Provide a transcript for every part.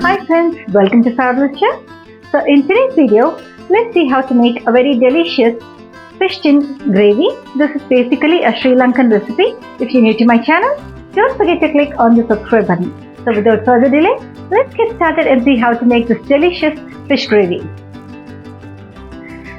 Hi friends, welcome to Fabulous Chef. So in today's video, let's see how to make a very delicious fish tin gravy. This is basically a Sri Lankan recipe. If you're new to my channel, don't forget to click on the subscribe button. So without further delay, let's get started and see how to make this delicious fish gravy.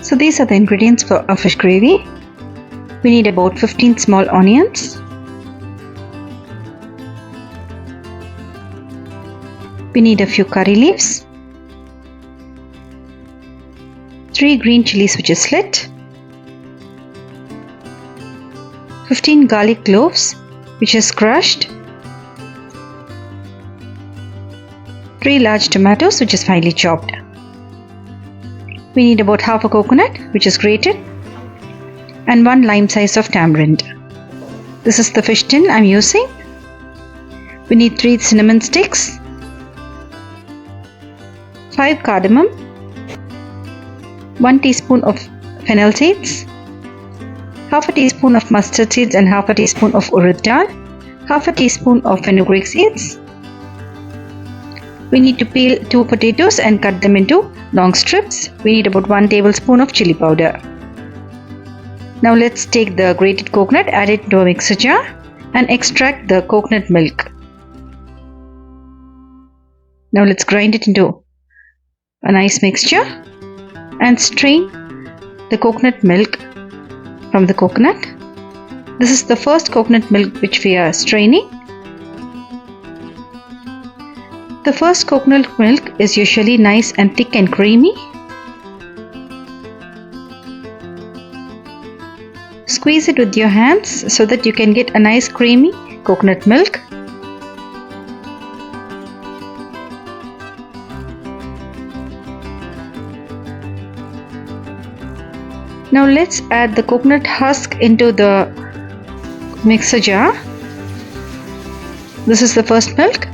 So these are the ingredients for our fish gravy. We need about 15 small onions. We need a few curry leaves, 3 green chilies which is slit, 15 garlic cloves which is crushed, 3 large tomatoes which is finely chopped. We need about half a coconut which is grated and 1 lime size of tamarind. This is the fish tin I am using. We need 3 cinnamon sticks, 5 cardamom, 1 teaspoon of fennel seeds, half a teaspoon of mustard seeds and half a teaspoon of urad dal, half a teaspoon of fenugreek seeds. We need to peel 2 potatoes and cut them into long strips. We need about 1 tablespoon of chili powder. Now let's take the grated coconut, add it to a mixer jar and extract the coconut milk. Now let's grind it into a nice mixture and strain the coconut milk from the coconut. This is the first coconut milk which we are straining. The first coconut milk is usually nice and thick and creamy. Squeeze it with your hands so that you can get a nice creamy coconut milk. Now let's add the coconut husk into the mixer jar. This is the first milk.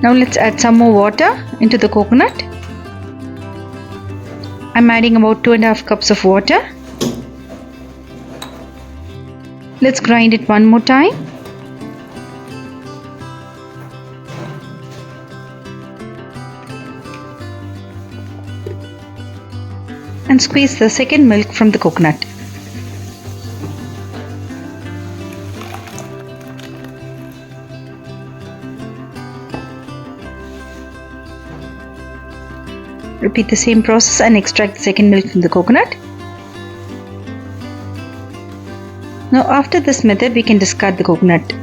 Now let's add some more water into the coconut. I'm adding about 2.5 cups of water. Let's grind it one more time. And squeeze the second milk from the coconut. Repeat the same process and extract the second milk from the coconut. Now after this method we can discard the coconut.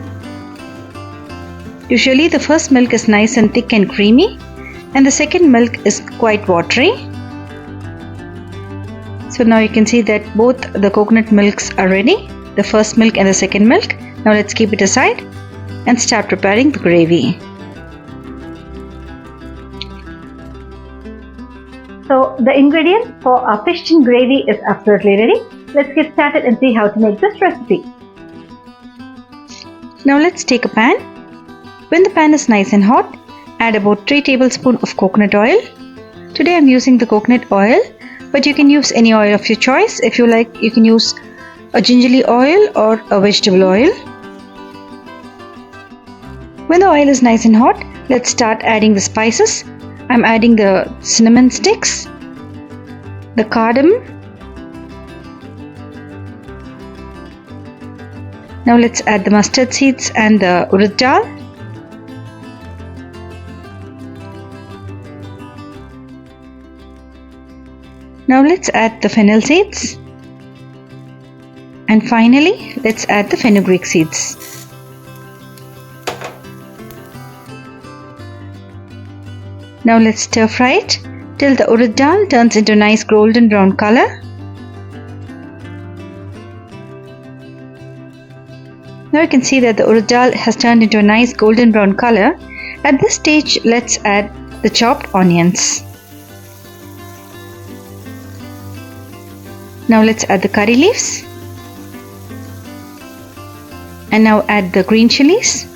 Usually the first milk is nice and thick and creamy and the second milk is quite watery. So now you can see that both the coconut milks are ready, the first milk and the second milk. Now let's keep it aside and start preparing the gravy. So the ingredients for our fish tin gravy is absolutely ready. Let's get started and see how to make this recipe. Now let's take a pan. When the pan is nice and hot, add about 3 tablespoons of coconut oil. Today I am using the coconut oil, but you can use any oil of your choice. If you like, you can use a gingerly oil or a vegetable oil. When the oil is nice and hot, let's start adding the spices. I'm adding the cinnamon sticks, the cardamom. Now let's add the mustard seeds and the urad dal. Now let's add the fennel seeds. And finally, let's add the fenugreek seeds. Now let's stir fry it till the urad dal turns into a nice golden brown color. Now you can see that the urad dal has turned into a nice golden brown color. At this stage, let's add the chopped onions. Now let's add the curry leaves. And now add the green chilies.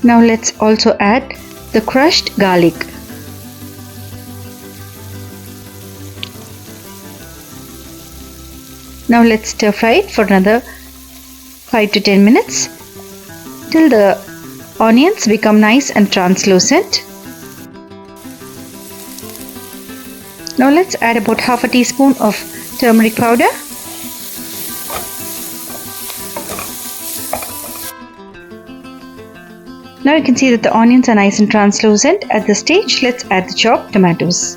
Now let's also add the crushed garlic. Now let's stir fry it for another 5 to 10 minutes till the onions become nice and translucent. Now let's add about half a teaspoon of turmeric powder. Now you can see that the onions are nice and translucent. At this stage, let's add the chopped tomatoes.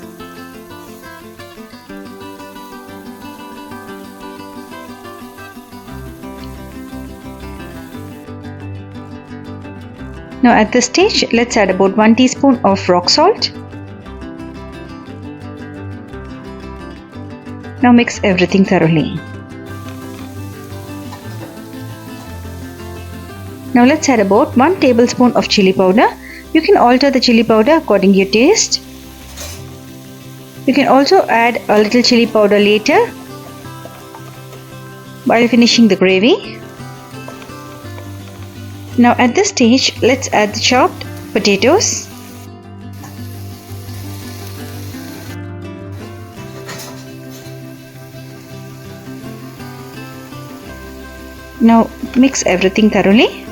Now at this stage, let's add about 1 teaspoon of rock salt. Now mix everything thoroughly. Now let's add about 1 tablespoon of chili powder. You can alter the chili powder according to your taste. You can also add a little chili powder later while finishing the gravy. Now at this stage, let's add the chopped potatoes. Now mix everything thoroughly.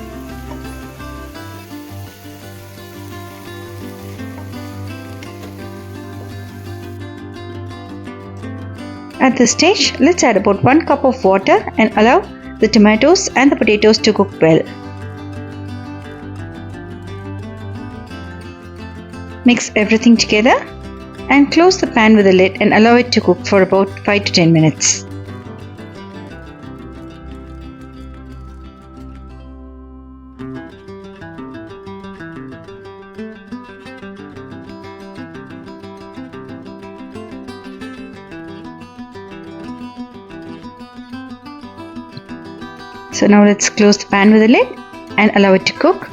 At this stage, let's add about 1 cup of water and allow the tomatoes and the potatoes to cook well. Mix everything together and close the pan with a lid and allow it to cook for about 5 to 10 minutes. So now let's close the pan with a lid and allow it to cook.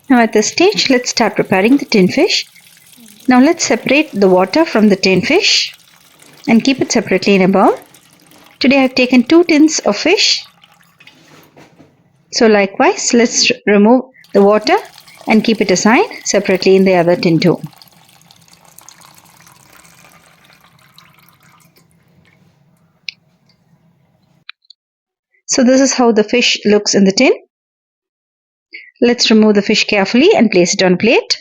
Now at this stage, let's start preparing the tin fish. Now let's separate the water from the tin fish and keep it separately in a bowl. Today I have taken 2 tins of fish. So likewise, let's remove the water and keep it aside separately in the other tin too. So this is how the fish looks in the tin. Let's remove the fish carefully and place it on a plate.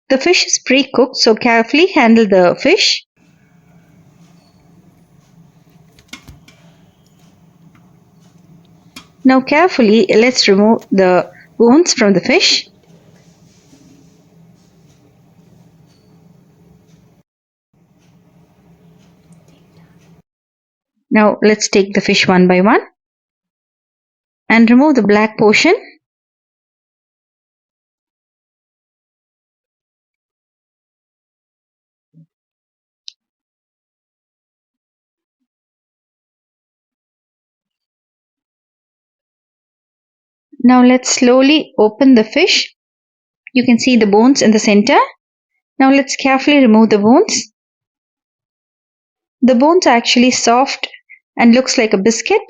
The fish is pre-cooked, so carefully handle the fish. Now carefully let's remove the bones from the fish. Now let's take the fish one by one and remove the black portion. Now let's slowly open the fish. You can see the bones in the center. Now let's carefully remove the bones. The bones are actually soft and looks like a biscuit,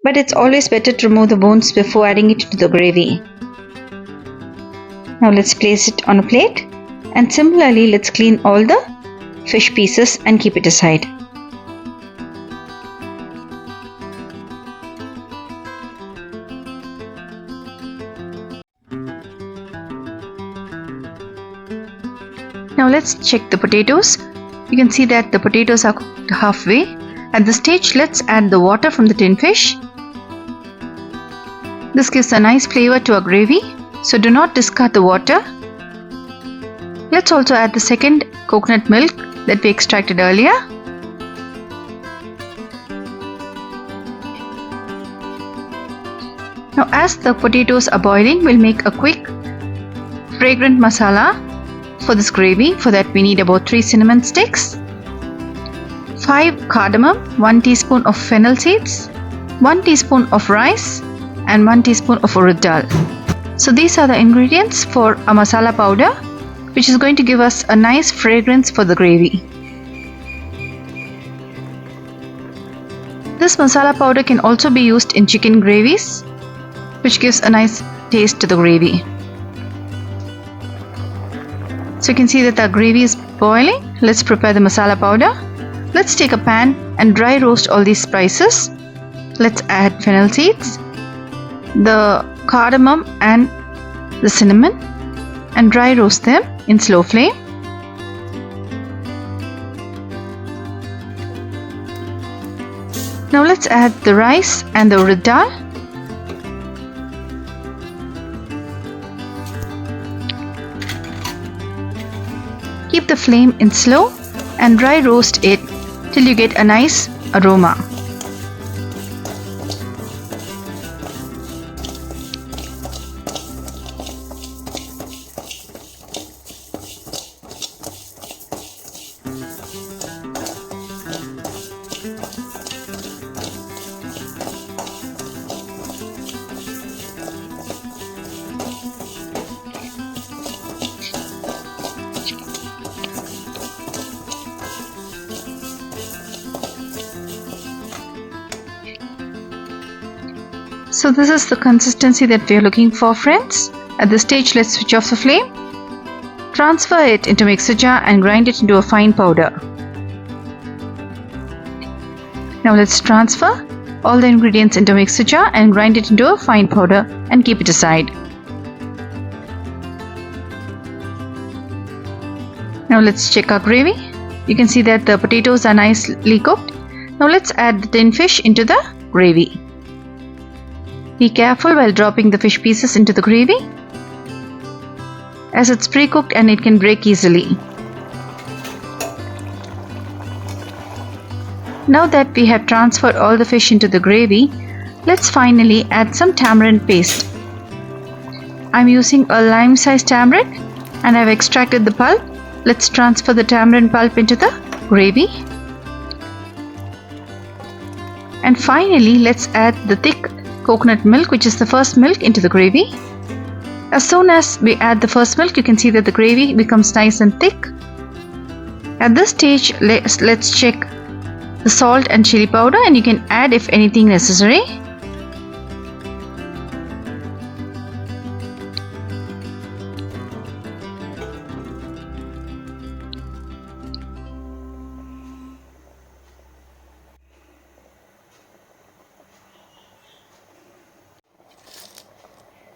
but it's always better to remove the bones before adding it to the gravy. Now let's place it on a plate and similarly let's clean all the fish pieces and keep it aside. Now let's check the potatoes. You can see that the potatoes are cooked halfway. At this stage, let's add the water from the tin fish. This gives a nice flavor to our gravy, so do not discard the water. Let's also add the second coconut milk that we extracted earlier. Now as the potatoes are boiling, we'll make a quick fragrant masala for this gravy. For that we need about 3 cinnamon sticks, 5 cardamom, 1 teaspoon of fennel seeds, 1 teaspoon of rice and 1 teaspoon of urad dal. So these are the ingredients for a masala powder which is going to give us a nice fragrance for the gravy. This masala powder can also be used in chicken gravies, which gives a nice taste to the gravy. So you can see that the gravy is boiling. Let's prepare the masala powder. Let's take a pan and dry roast all these spices. Let's add fennel seeds, the cardamom and the cinnamon, and dry roast them in slow flame. Now let's add the rice and the urad dal. Keep the flame in slow and dry roast it till you get a nice aroma. So this is the consistency that we are looking for, friends. At this stage, let's switch off the flame. Transfer it into mixer jar and grind it into a fine powder. Now let's transfer all the ingredients into a mixer jar and grind it into a fine powder and keep it aside. Now let's check our gravy. You can see that the potatoes are nicely cooked. Now let's add the tin fish into the gravy. Be careful while dropping the fish pieces into the gravy, as it's pre-cooked and it can break easily. Now that we have transferred all the fish into the gravy, let's finally add some tamarind paste. I'm using a lime-sized tamarind and I've extracted the pulp. Let's transfer the tamarind pulp into the gravy. And finally, let's add the thick coconut milk, which is the first milk, into the gravy. As soon as we add the first milk, you can see that the gravy becomes nice and thick. At this stage, let's check the salt and chili powder, and you can add if anything necessary.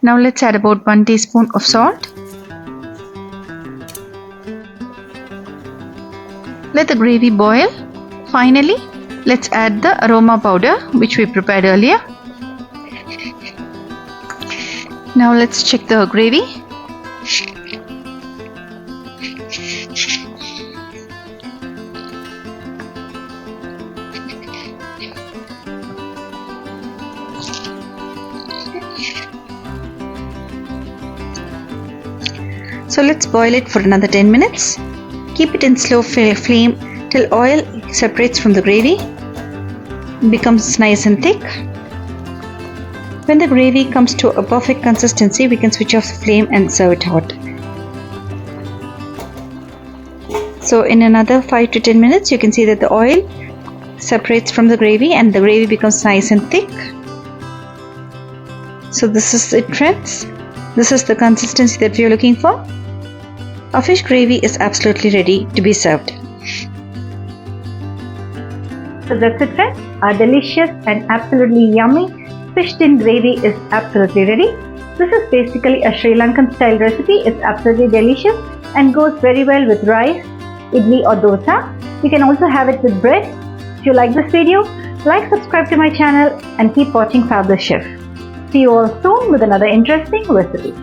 Now let's add about 1 teaspoon of salt. Let the gravy boil. Finally, let's add the aroma powder which we prepared earlier. Now let's check the gravy. So let's boil it for another 10 minutes. Keep it in slow flame till oil separates from the gravy, becomes nice and thick. When the gravy comes to a perfect consistency, we can switch off the flame and serve it hot. So in another 5 to 10 minutes, you can see that the oil separates from the gravy and the gravy becomes nice and thick. So this is it, friends. This is the consistency that we are looking for. Our fish gravy is absolutely ready to be served. So that's it, friends. Our delicious and absolutely yummy fish tin gravy is absolutely ready. This is basically a Sri Lankan style recipe. It's absolutely delicious and goes very well with rice, idli or dosa. You can also have it with bread. If you like this video, like, subscribe to my channel and keep watching Fabulous Chef. See you all soon with another interesting recipe.